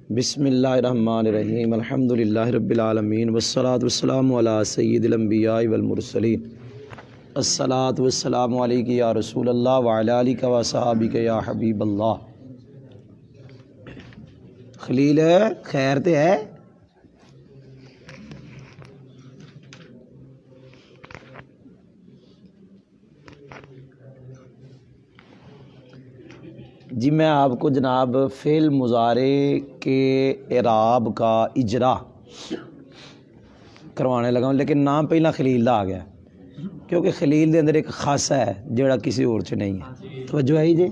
بسم اللہ الرحمن الرحیم الحمد للہ رب العالمین والصلاة والسلام علی سید الانبیاء والمرسلین الصلاة والسلام علیک یا رسول اللہ وعلی آلک و صحابک یا حبیب اللہ۔ خلیل خیر تے ہے؟ جی میں آپ کو جناب فعل مضارع کے اعراب کا اجرا کروانے لگا ہوں، لیکن نام پہلا خلیل دا آ گیا کیونکہ خلیل دے اندر ایک خاصہ ہے جڑا کسی اور چ نہیں ہے۔ توجہ ہے جی،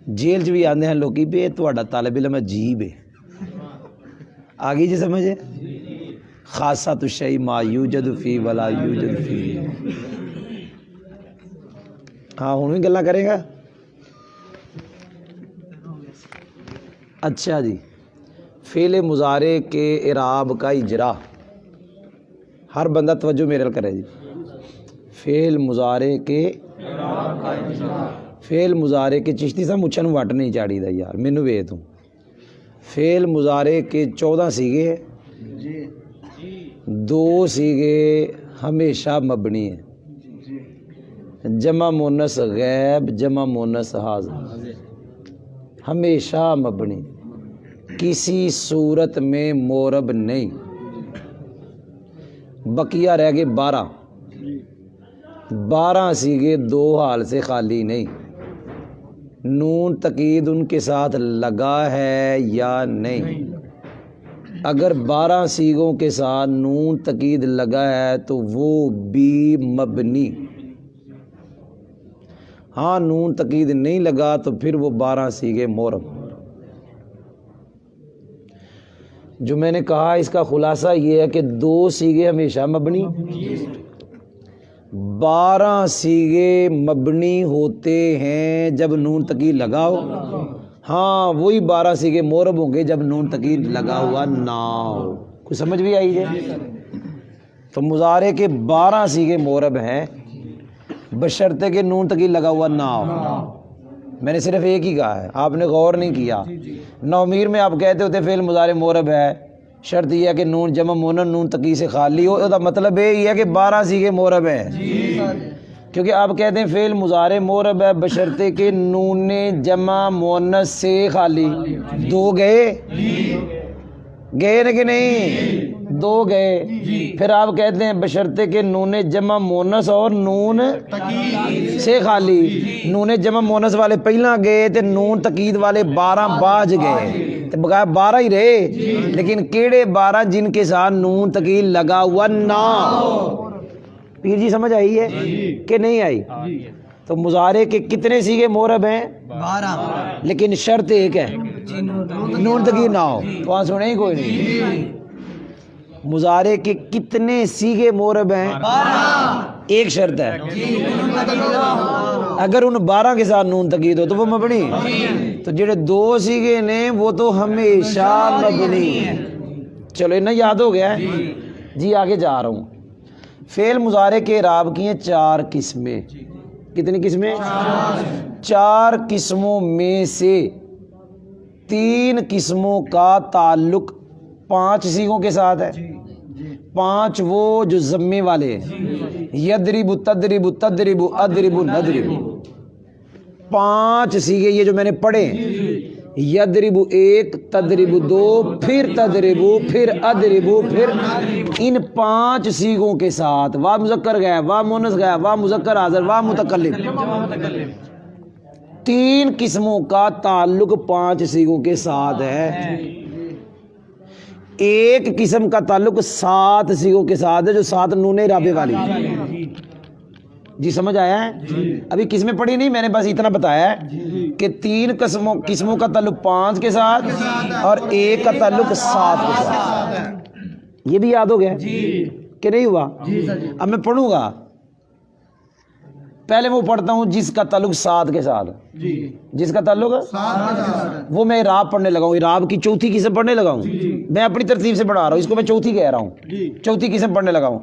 جیل چ بھی آندے ہیں لوکی پہ تہاڈا طالب علم عجیب ہے، آ گئی جی سمجھے؟ خاصہ تو شیء ما یوجد فی ولا یوجد فی۔ ہاں ہوں بھی گلا کرے گا۔ اچھا جی، فعل مضارع کے اعراب کا اجرا، ہر بندہ توجہ میرے کرے جی۔ فعل مضارع کے فعل مضارع کے چشتی صاحب مچھن وٹ نہیں چاڑی دا یار، مینوں وے تو فعل مضارع کے 14 سیگے، 2 سیگے ہمیشہ مبنی ہے، جمع مونس غیب جمع مونس حاضر، ہمیشہ مبنی، کسی صورت میں مورب نہیں۔ بقیہ رہ گئے 12 سیگے 2 حال سے خالی نہیں، نون تقید ان کے ساتھ لگا ہے یا نہیں؟ اگر 12 سیگوں کے ساتھ نون تقید لگا ہے تو وہ بھی مبنی، ہاں نون تقید نہیں لگا تو پھر وہ 12 سیگے مورب۔ جو میں نے کہا اس کا خلاصہ یہ ہے کہ 2 سیگے ہمیشہ مبنی، 12 سیگے مبنی ہوتے ہیں جب نون تقید لگا ہو، ہاں وہی 12 سیگے مورب ہوں گے جب نون تقید لگا ہوا نہ ہو۔ کوئی سمجھ بھی آئی ہے؟ تو مضارع کے 12 سیگے مورب ہیں بشرطے کہ نون تقید لگا ہوا نہ ہو۔ میں نے صرف ایک ہی کہا ہے، آپ نے غور نہیں کیا۔ نومیر میں آپ کہتے ہوتے فعل مضارع مورب ہے، شرط یہ ہے کہ نون جمع مونن نون تقید سے خالی ہو، اس کا مطلب یہ ہے کہ 12 سیگے مورب ہیں، کیونکہ آپ کہتے ہیں فعل مضارع مورب ہے بشرطے کہ نون جمع مونس سے خالی۔ 2 گئے نا کہ نہیں؟ 2 گئے۔ پھر آپ کہتے ہیں بشرطے کہ نون جمع مونس اور نون سے خالی، نون جمع مونس والے پہلا گئے تے نون تقید والے 12 باج گئے، تے بقایا 12 ہی رہے، لیکن کیڑے 12 جن کے ساتھ نون تقید لگا ہوا نہ ہو۔ پیر جی سمجھ آئی ہے کہ نہیں آئی؟ تو مضارع کے کتنے سیگے مورب ہیں؟ 12، لیکن شرط ایک ہے نون تقید نہ ہو۔ تو وہاں سنے ہی کوئی نہیں۔ مضارع کے کتنے سیگے مورب ہیں؟ 12، ایک شرط ہے اگر ان 12 کے ساتھ نون تقید ہو تو وہ مبنی، تو جڑے 2 سیگے نے وہ تو ہمیشہ مبنی ہیں۔ چلو اتنا یاد ہو گیا ہے جی، آگے جا رہا ہوں۔ فعل مضارع کے اعراب کی ہیں 4 قسمیں۔ کتنی قسمیں؟ 4 قسموں میں سے 3 قسموں کا تعلق 5 سیغوں کے ساتھ ہے، 5 وہ جو ضمے والے ہیں، یضرب تضرب تضرب اضرب نضرب، 5 سیغے یہ جو میں نے پڑھے، یضرب 1 تضرب 2 پھر تضرب پھر اضرب پھر، ان 5 سیغوں کے ساتھ وا مذکر گیا وا مونس گیا وا مذکر حاضر وا متکلم، 3 قسموں کا تعلق 5 سیغوں کے ساتھ ہے۔ ایک قسم کا تعلق 7 سیغوں کے ساتھ ہے جو 7 نون رابع والی۔ جی سمجھ آیا ہے؟ ابھی قسمیں پڑھی نہیں، میں نے بس اتنا بتایا ہے کہ 3 قسموں کا تعلق 5 کے ساتھ اور ایک کا تعلق 7 کے ساتھ۔ یہ بھی یاد ہو گیا کہ نہیں ہوا؟ اب میں پڑھوں گا، پہلے وہ پڑھتا ہوں جس کا تعلق 7 کے ساتھ، جس کا تعلق وہ میں اعراب پڑھنے لگا ہوں، اعراب کی 4تھی قسم پڑھنے لگا ہوں، میں اپنی ترتیب سے پڑھا رہا ہوں، اس کو میں 4تھی کہہ رہا ہوں، 4تھی قسم پڑھنے لگا ہوں۔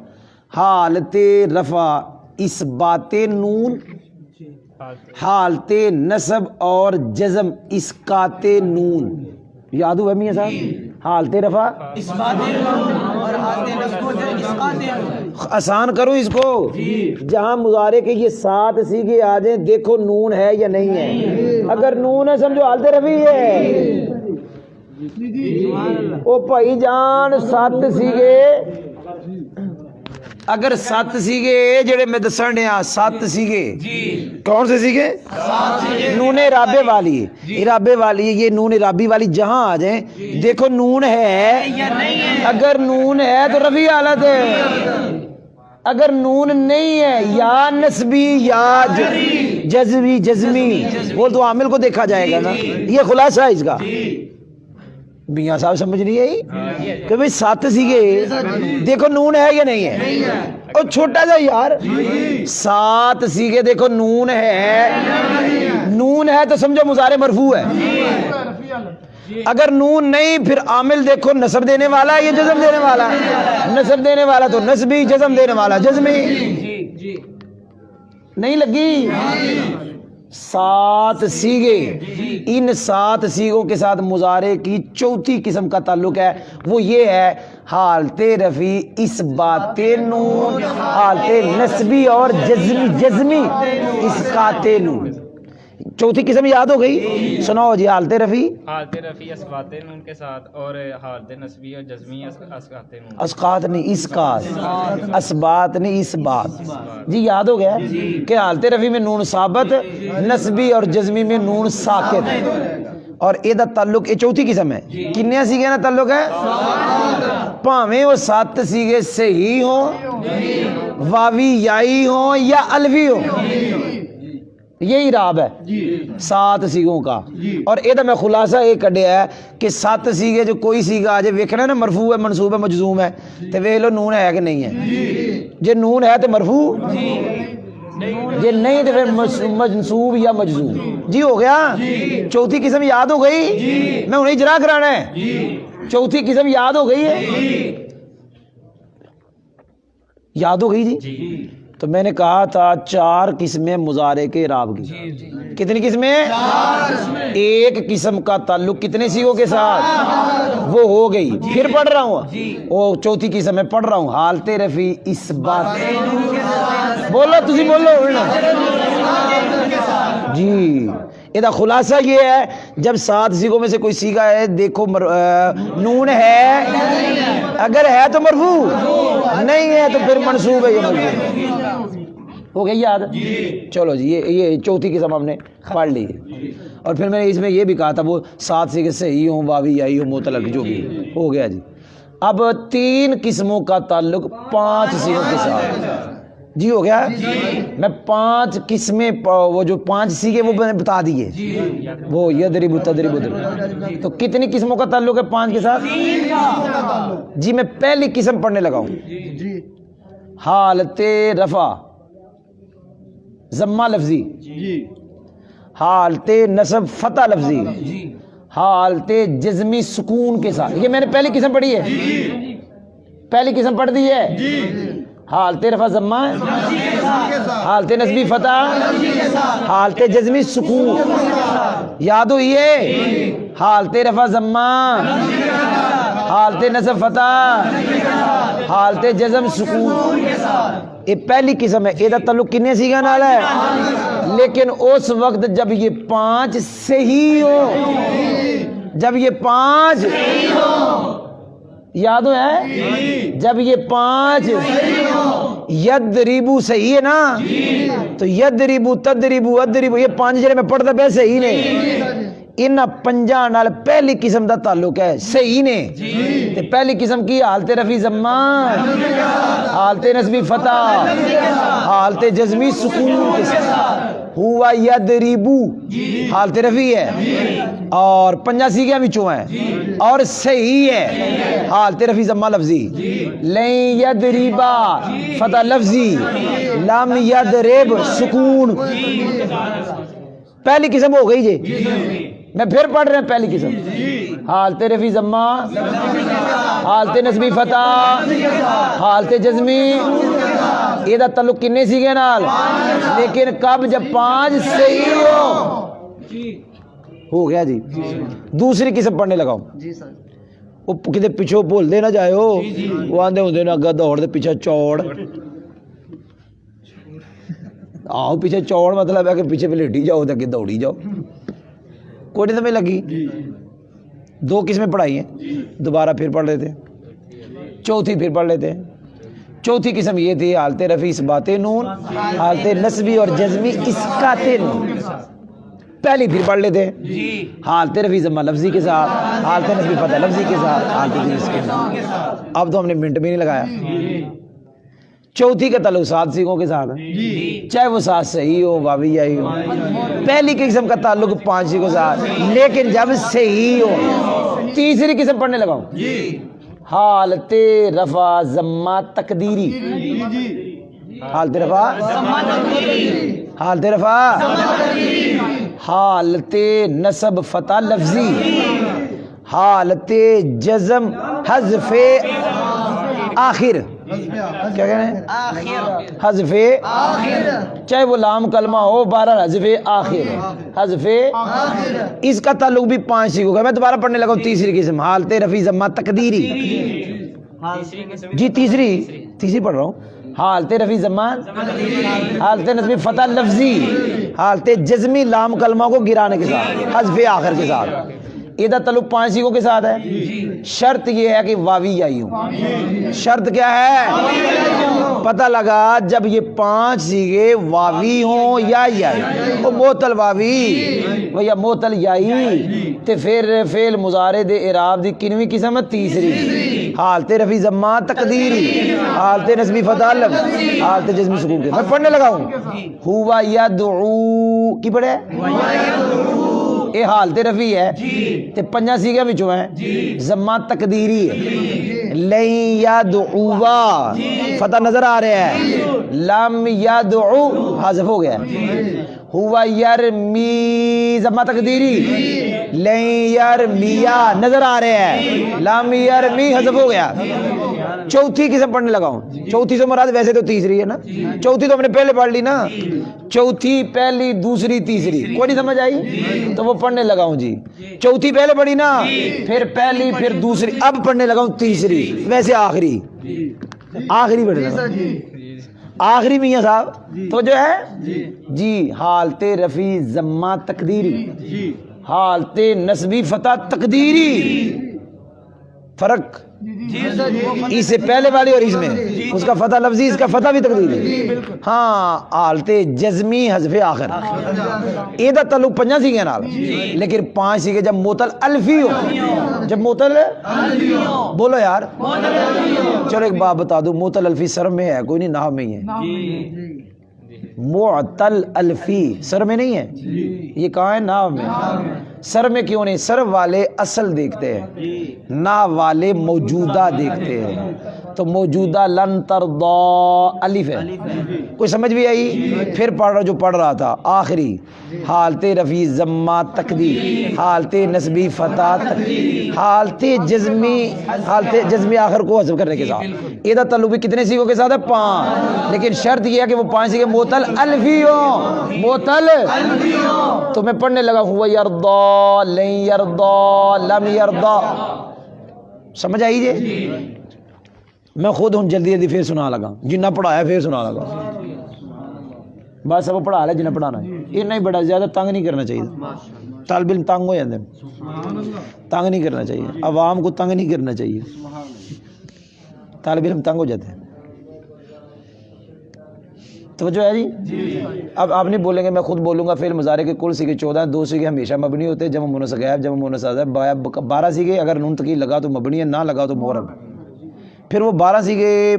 حالت رفع اثبات نون، حالت نصب اور جزم اسقاط نون، یاد ہوا میاں صاحب؟ حالت رفع آسان کرو اس کو، جہاں مضارع کے یہ 7 سیغے آ جائیں دیکھو نون ہے یا نہیں ہے، اگر نون ہے سمجھو حالت رفع ہے۔ او بھائی جان 7 سیغے، اگر 7 سیغے جڑے میں دسن ڈیا 7 سیغے کون سے سیغے؟ نون رابے والی، رابے والی، یہ نون رابی والی جہاں آ جائیں دیکھو نون ہے، اگر نون ہے تو رفیع حالت ہے، اگر نون نہیں ہے یا نسبی یا جزمی وہ تو عامل کو دیکھا جائے گا نا، یہ خلاصہ ہے اس کا۔ میاں صاحب سمجھ نہیں آئی کہ بھئی 7 سیغے دیکھو نون ہے یا نہیں ہے، اور چھوٹا سا یار 7 سیغے دیکھو نون ہے، نون ہے تو سمجھو مضارع مرفوع ہے، اگر نون نہیں پھر عامل دیکھو نصب دینے والا ہے یا جزم دینے والا ہے، نصب دینے والا تو نصبی، جزم دینے والا جزمی، نہیں لگی؟ 7 سیغے، ان 7 سیغوں کے ساتھ مضارع کی چوتھی قسم کا تعلق ہے، وہ یہ ہے حالت رفع اثبات نون، حالت نسبی اور جزمی اسقاط نون۔ چوتھی قسم یاد ہو گئی؟ سناؤ جی۔ حالت رفع اسقاط نون کے ساتھ، اور حالت نسبی اور جزمی اسقاط نون، اسقاط نہیں اسقاط، اسبات نہیں اسبات، جی یاد ہو گیا کہ حالت رفع میں نون ثابت، نسبی اور جزمی میں نون ساکت، اور یہ تعلق یہ چوتھی قسم ہے۔ کنیا سیغے نا تعلق ہے؟ پاویں وہ 7 سیغے صحیح ہوں، واوی یائی ہوں یا الفی ہوں، یہی راب ہے 7 سیغوں کا۔ اور یہ میں خلاصہ یہ کڈیا ہے کہ 7 سیغے جو کوئی سیغہ آ جائے ویکھنا نا مرفوع ہے منصوب ہے مجزوم ہے، تو ویکھ لو نون ہے کہ نہیں ہے، جے نون ہے تو مرفوع، جے نہیں تو پھر منصوب یا مجزوم۔ جی ہو گیا؟ چوتھی قسم یاد ہو گئی؟ میں انہیں اجرا کرانا ہے، چوتھی قسم یاد ہو گئی ہے؟ یاد ہو گئی جی؟ تو میں نے کہا تھا 4 قسمیں مضارع کے اعراب کی، کتنی قسمیں؟ 4 ایک قسم کا تعلق کتنے سیغوں کے ساتھ؟ وہ ہو گئی، پھر پڑھ رہا ہوں وہ چوتھی قسم میں پڑھ رہا ہوں، حالت رفع اثبات، بولو تسی بولو جی۔ یہ خلاصہ یہ ہے جب 7 سیغوں میں سے کوئی سیغہ ہے دیکھو نون ہے، اگر ہے تو مرفوع، نہیں ہے تو پھر منصوب ہے یا مجزوم۔ ہو گئی یاد؟ چلو جی یہ چوتھی قسم ہم نے پڑھ لی، اور پھر میں نے اس میں یہ بھی کہا تھا وہ 7 سیغے صحیح ہوں، واوی یائی ہوں، معتلق جو بھی ہو گیا جی۔ اب 3 قسموں کا تعلق 5 سیغوں کے ساتھ، جی ہو گیا؟ میں 5 قسمیں وہ جو 5 سیغے وہ میں نے بتا دیے، وہ یضرب تضرب تو کتنی قسموں کا تعلق ہے 5 کے ساتھ؟ جی میں پہلی قسم پڑھنے لگا ہوں، حالت رفع ضمہ لفظی، حالت نصب فتح لفظی، حالت جزمی سکون کے ساتھ، یہ میں نے پہلی قسم پڑھی ہے، پہلی قسم پڑھ دی ہے، حالت رفع ضمہ، حالت نصبی فتح، حالت جزمی سکون، یاد ہوئی ہے؟ حالت رفع ضمہ، حالت نصب فتح، حالت جزم سکون، یہ پہلی قسم ہے۔ یہ تعلق کنے سیغہ نال ہے؟ لیکن اس وقت جب یہ 5 صحیح ہو، جب یہ 5 یاد ہے، جب یہ 5 یدریبو صحیح ہے نا، تو یدریبو تدریبو ادریبو یہ 5 جڑے میں پڑھتا پہ صحیح نے، ان 5 نال پہلی قسم دا تعلق ہے صحیح نے، تے پہلی قسم کی حالت رفع ضمہ، حالت نصبی فتح، حالت جزمی سکون کے ساتھ، ہوا یدریبو حالت رفع ہے، اور 5 سیغے وچوں ہیں، اور صحیح ہے حالت رفع ضمہ لفظی، لن یدریبا فتح لفظی، لم یدرب سکون، پہلی قسم ہو گئی جی۔ میں پھر پڑھ رہا ہوں پہلی قسم، حالت رفع ضمہ، حالت نصبی فتح، حالت جزمی، یہ تعلق کنے سیغے نال؟ لیکن کب؟ جب 5 صحیح ہو، ہو گیا جی. دوسری قسم پڑھنے لگاؤ. جی سر. وہ کتے پیچھے بھول دے نہ جائے ہو, وہ آندے ہوندے نا اگا دوڑ دے پیچھے چوڑ. آؤ پیچھے چوڑ مطلب ہے کہ پیچھے پلیٹی جاؤ تے اگے دوڑی جاؤ. کوئی نہیں سمجھ لگی؟ دو قسمیں پڑھائی ہیں, دوبارہ پھر پڑھ لیتے ہیں, چوتھی پھر پڑھ لیتے ہیں. چوتھی قسم یہ تھی حالت رفع اثبات نون, حالت نصبی اور جزمی اسقاط نون. پہلی پھر پڑھ لیتے ہیں, حالت رفع ضمہ لفظی کے ساتھ, حالت نصبی فتح لفظی کے ساتھ, حالت جزمی اس کے ساتھ. اب تو ہم نے منٹ بھی نہیں لگایا. چوتھی کا تعلق 7 سیغوں کے ساتھ ہے, چاہے وہ 7 صحیح ہو واوی آئی ہو. پہلی قسم کا تعلق 5 سیغوں کے ساتھ, لیکن جب صحیح ہو. تیسری قسم پڑھنے لگاؤں, حالت رفع ضمہ تقدیری. حالت رفع, حالت رفع, حالت نصب فتح لفظی, حالت جزم حذف آخر. کیا کہہ رہے ہیں؟ حذف آخر, چاہے وہ لام کلمہ ہو, 12 حذف آخر, حذف اس کا تعلق بھی 5 سیغوں کا. میں دوبارہ پڑھنے لگا ہوں تیسری قسم, حالت رفع ضمہ تقدیری. جی تیسری پڑھ رہا ہوں. حالت رفع ضمہ, حالت نصبی فتح لفظی, حالت جزمی لام کلمہ کو گرانے کے ساتھ, حذف آخر کے ساتھ. یہ تعلق 5 سیغوں کے ساتھ ہے. شرط یہ ہے کہ واوی آئی ہوں. شرط کیا ہے؟ پتہ لگا جب یہ 5 سیغے واوی ہوں یا یائی, وہ معطل واوی و یا معطل یائی, تے پھر فعل مضارع دے اعراب دی کنویں قسم ہے؟ تیسری. حالت رفع ضمہ تقدیری, حالت نصبی فتح لفظ, حالت جزمی سکون کے. میں پڑھنے لگا ہوں. ہوا یدعو کی پڑھے؟ یہ حالت رفع ہے تے 5 سیغے وچوں ہیں. ضمہ تقدیری ہے. لن یدعوا فتح نظر آ رہا ہے, لم یدعو حذف ہو گیا. ہوا یرمی ضمہ تقدیری, لن یرمیا نظر آ رہے ہیں, لم یرمی حذف ہو گیا. چوتھی قسم پڑھنے لگا ہوں. چوتھی سے مراد ویسے تو تیسری ہے نا, چوتھی تو ہم نے پہلے پڑھ لی نا. چوتھی پہلی دوسری تیسری, کوئی نہیں سمجھ آئی تو وہ پڑھنے لگا ہوں. جی چوتھی پہلے پڑھی نا, پھر پہلی, پھر دوسری, اب پڑھنے لگا ہوں تیسری. ویسے آخری پڑھنے لگا, آخری میاں صاحب تو جو ہے جی حالت رفع ضمہ تقدیری, حالت نصبی فتح تقدیری. فرق اس سے پہلے والی اور اس میں, اس کا فتح لفظی, اس کا فتح بھی تقدیری. ہاں حالت جزمی حذف آخر, یہ تعلق 5 سیغے نال, لیکن 5 سیغے جب معطل الفی ہو, جب معطل بولو یار, چلو ایک بات بتا دوں, معطل الفی سر میں ہے, کوئی نہیں نحو میں ہی ہے. معطل الفی سر میں نہیں ہے, یہ کہاں ہے؟ نحو میں. سر میں کیوں نہیں؟ سر والے اصل دیکھتے ہیں, نحو والے موجودہ دیکھتے ہیں. تو موجودہ لن ترضا الف ہے, کوئی سمجھ بھی آئی؟ پھر پڑھ رہا جو پڑھ رہا تھا آخری, حالت رفع ضمہ تقدیر, حالت نصبی فتح, حالت جزمی آخر کو حذف کرنے کے ساتھ. یہ تعلق بھی کتنے سیغوں کے ساتھ ہے؟ 5. لیکن شرط یہ ہے کہ وہ 5 سیغے معطل الفی ہو, معطل. تو میں پڑھنے لگا ہوا یرضا, لن یرضا, لم یرضا. سمجھ آئی جی؟ میں خود ہوں جلدی پھر سنا لگا, جنہ پڑھایا پھر سنا لگا. بس سب پڑھا لیا جنہیں پڑھانا ہے. یہ نہیں بڑا زیادہ تنگ نہیں کرنا چاہیے, طالب علم تنگ ہو جاتے ہیں. تنگ نہیں کرنا چاہیے, عوام کو تنگ نہیں کرنا چاہیے, طالب علم تنگ ہو جاتے ہیں. توجہ ہے جی؟ اب آپ نہیں بولیں گے, میں خود بولوں گا. فعل مضارع کے کل سیغے 14 ہیں, 2 سیغے ہمیشہ مبنی ہوتے ہیں, جمع مؤنث غائب, جمع مؤنث سالم. 12 سیغے اگر نون تقیل لگا تو مبنی ہے, نہ لگا تو معرب. پھر وہ 12 سیغے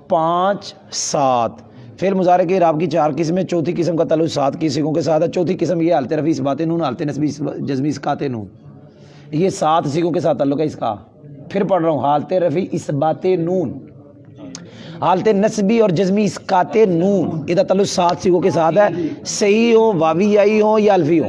5 7 فعل مضارع کے اعراب کی 4 قسمیں. چوتھی قسم کا تعلق 7 کی سیغوں کے ساتھ ہے. چوتھی قسم یہ حالت رفع اثبات نون, حالت نصبی جزمی اسقاط نون, یہ 7 سیغوں کے ساتھ تعلق ہے اس کا. پھر پڑھ رہا ہوں, حالت رفع اثبات نون, حالت نصبی اور جزمی اسقاط نون, یہ تعلق 7 سیغوں کے ساتھ ہے. صحیح ہو, واوی آئی ہو یا الفی ہو.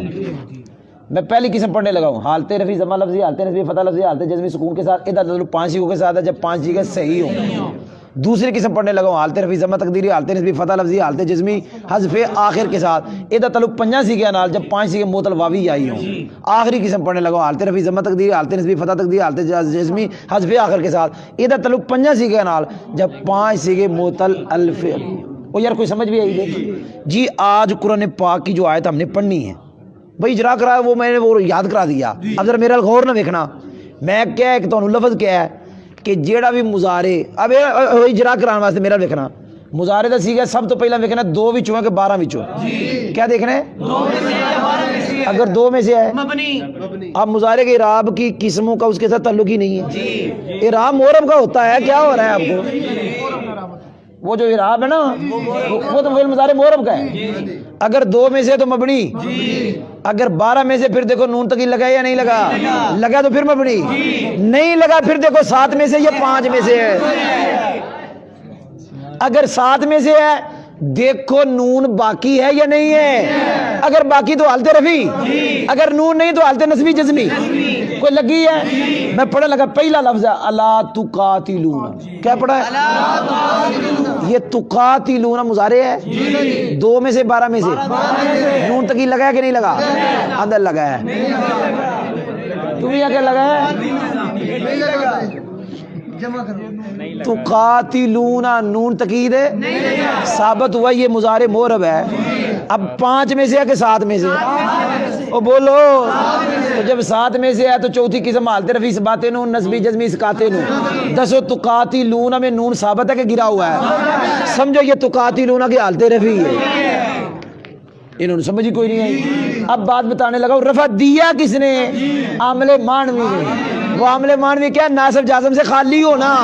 میں پہلی قسم پڑھنے لگا ہوں, حالت رفع ضمہ لفظی, حالت نصبی فتح لفظی, حالت جزمی سکون کے ساتھ. یہ تعلق 5 سیغوں کے ساتھ ہے. جب 5 سیغے صحیح ہوں, دوسری قسم پڑھنے لگا ہوں حالت رفع ضمہ تقدیری، حالت نسبی فتح لفظی، حالت جزمی حذف آخر کے ساتھ، یہ تعلق 5 سیکھے نال جب 5 سیکھے معطل واوی آئی ہوں۔ آخری قسم پڑھنے لگا ہوں حالت رفع ضمہ تقدیری، حالت نسبی فتح تقدیری، حالت جزمی حذف آخر کے ساتھ، یہ تعلق 5 سیکھے نال جب 5 سیکھے معطل الف۔ وہ یار کوئی سمجھ بھی آئی دیکھ جی؟ آج قرآن پاک کی جو آیت ہم نے پڑھنی ہے بھائی اجرا کرا ہے، وہ میں نے وہ یاد کرا دیا۔ اب ذرا میرا غور نہ دیکھنا، میں کیا ہے کہ تمہیں لفظ کیا ہے کہ جیڑا بھی مضارع اب اجرا کرانے واسطے میرا دیکھنا مضارع دا سیکھا سب تو پہلا دیکھنا 2 وچوں ہے کہ 12 وچوں؟ کیا دیکھنا ہے؟ 2 میں سے ہے 12 میں سے۔ اگر 2 میں سے ہے مبنی، اب مضارع کے اعراب کی قسموں کا اس کے ساتھ تعلق ہی نہیں ہے۔ اعراب معرب کا ہوتا ہے، کیا ہو رہا ہے آپ کو؟ وہ جو اعراب ہے نا وہ تو فعل مضارع معرب کا ہے۔ اگر 2 میں سے تو مبنی، اگر 12 میں سے پھر دیکھو نون تقیل لگا یا نہیں لگا؟ لگا تو پھر مبنی، نہیں لگا پھر دیکھو 7 میں سے یا 5 میں سے ہے۔ اگر 7 میں سے ہے دیکھو نون باقی ہے یا نہیں ہے؟ اگر باقی تو حالت رفی، اگر نون نہیں تو حالت نسبی جزمی۔ کوئی لگی ہے؟ میں پڑھنے لگا پہلا لفظ ہے الا تقاتلون، کیا پڑھا ہے؟ یہ تقاتلون مضارع ہے 2 میں سے 12 میں سے، نون تقیل لگا ہے کہ نہیں لگا؟ اندر لگا ہے، تم یہ کیا لگا ہے؟ تقاتلون نون تقید ہے، ثابت ہوا یہ مضارع معرب ہے۔ اب 5 میں سے ہے کہ 7 میں سے؟ او بولو، تو جب 7 میں سے ہے تو چوتھی قسم حالت رفع ثبات نون نسبی جزمی اسقاط نون۔ دسو تقاتلون میں نون ثابت ہے کہ گرا ہوا ہے؟ سمجھو یہ تقاتلون کی حالت رفع ہے، انہوں نے سمجھی کوئی نہیں آئی۔ اب بات بتانے لگا رفع دیا کس نے؟ عامل مانوی نے۔ وہ عامل مانوی کیا؟ ناصب جازم سے خالی ہونا۔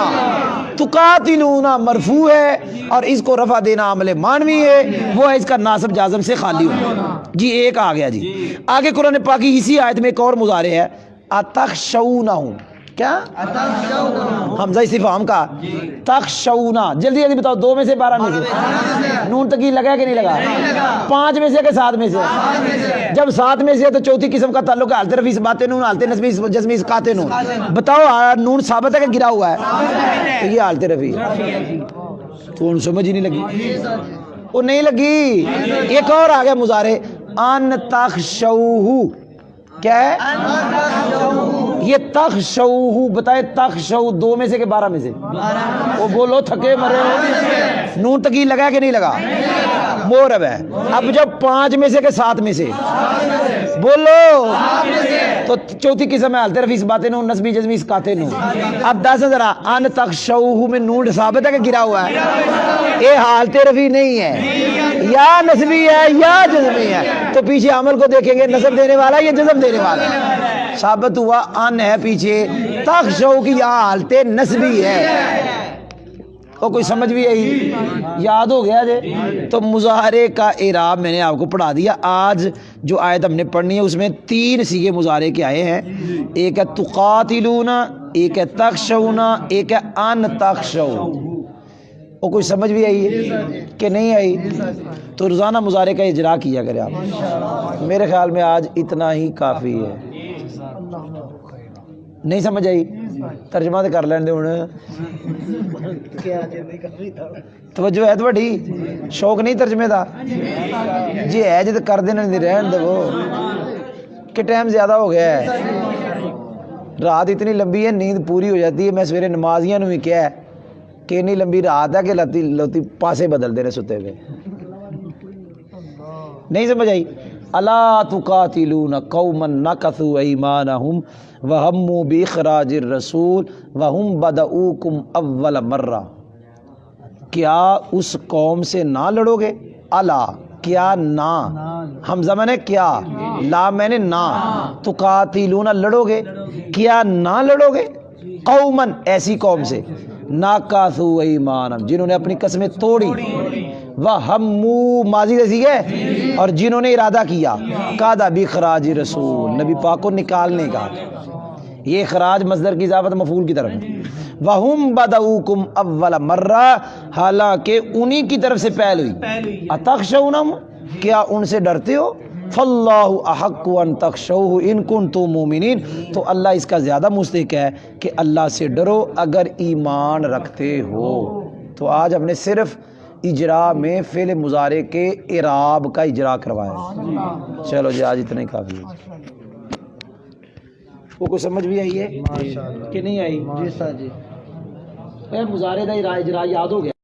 تقاتلون مرفوع ہے اور اس کو رفع دینا عامل مانوی ہے، وہ ہے اس کا ناصب جازم سے خالی ہونا۔ جی ایک آ گیا جی۔ آگے قرآن پاک کی اسی آیت میں ایک اور مضارع ہے اتخشونہم، کیا؟ حمزہ استفہام کا تخشونا، جلدی جلدی بتاؤ 2 میں سے 12 میں سے؟ نون تقیل لگا کہ نہیں لگا؟ 5 میں سے کہ 7 میں سے؟ جب 7 میں سے تو چوتھی قسم کا تعلق ہے حالت رفع ثبات نون حالت نسبی جزمی اسقاط نون۔ بتاؤ نون ثابت ہے کہ گرا ہوا ہے؟ تو یہ حالت رفع، تو ان سمجھ ہی نہیں لگی، وہ نہیں لگی۔ ایک اور آ گیا مضارع ان تخشوہ، کیا ہے؟ یہ تخشوہ، بتائے تخشو 2 میں سے کہ 12 میں سے؟ وہ بولو تھکے مرے ہو، نون تقیل لگا کہ نہیں لگا؟ معرب ہے۔ اب جب 5 میں سے کہ 7 میں سے؟ بولو، تو چوتھی قسم ہے حالت رفع ثبات نون نسبی جزمی اسقاط نون۔ اب 10 ذرا ان تخشوہ میں نون ثابت ہے کہ گرا ہوا ہے؟ یہ حالت رفع نہیں ہے، یا نسبی ہے یا جزمی ہے، تو پیچھے عمل کو دیکھیں گے نسب دینے والا یا جزم دینے والا؟ ثابت ہوا ان ہے پیچھے، تخشو کی یہاں حالت نسبی ہے۔ اور کوئی سمجھ بھی آئی؟ یاد ہو گیا جی؟ تو مضارع کا اعراب میں نے آپ کو پڑھا دیا۔ آج جو آیت ہم نے پڑھنی ہے اس میں 3 صیغے مضارع کے آئے ہیں، ایک ہے تقاتلون، ایک ہے تخشون، ایک ہے ان تخشو۔ اور کوئی سمجھ بھی آئی ہے کہ نہیں آئی؟ تو روزانہ مضارع کا اجرا کیا کرے آپ، میرے خیال میں آج اتنا ہی کافی ہے۔ نہیں سمجھ آئی؟ ترجمہ تو کر لین دے ہن، توجہ ہے تھوڑی؟ شوق نہیں ترجمے دا؟ جی ہے جی تو کر دینا، نہیں رہن دو کہ ٹائم زیادہ ہو گیا ہے، رات اتنی لمبی ہے نیند پوری ہو جاتی ہے۔ میں سویرے نمازیاں نوں بھی کیا ہے کہ اتنی لمبی رات ہے کہ لوتی پاسے بدل دینے ستے ہوئے۔ نہیں سمجھ آئی؟ الا تقاتلون قوما نکثوا ایمانہم وہموا باخراج الرسول وہم بدؤکم اول مرہ، کیا اس قوم سے نہ لڑو گے؟ الا کیا نہ، حمزہ میں نے کیا، لا میں نے نہ، تقاتلون لڑو گے، کیا نہ لڑو گے؟ قومن ایسی قوم سے، نکثوا ایمانہم جنہوں نے اپنی قسمیں توڑی، وہموا ماضی رسی ہے، اور جنہوں نے ارادہ کیا قادہ باخراج رسول نبی پاک کو نکالنے کا، یہ اخراج مصدر کی اضافت مفعول کی طرف، وہم بدؤکم اول مرہ حالانکہ انہی کی طرف سے پہل ہوئی، اتخشونہم کیا ان سے ڈرتے ہو؟ فاللہ احق ان تخشوہ ان کنتم مومنین، تو اللہ اس کا زیادہ مستحق ہے کہ اللہ سے ڈرو اگر ایمان رکھتے ہو۔ تو آج ہم نے صرف اجرا میں فعل مضارع کے اعراب کا اجرا کروایا. چلو جی آج اتنا ہی کافی ہے. وہ کچھ سمجھ بھی آئی ہے کہ نہیں آئی؟ جی سر جی. مضارع کا اجرا یاد ہو گیا.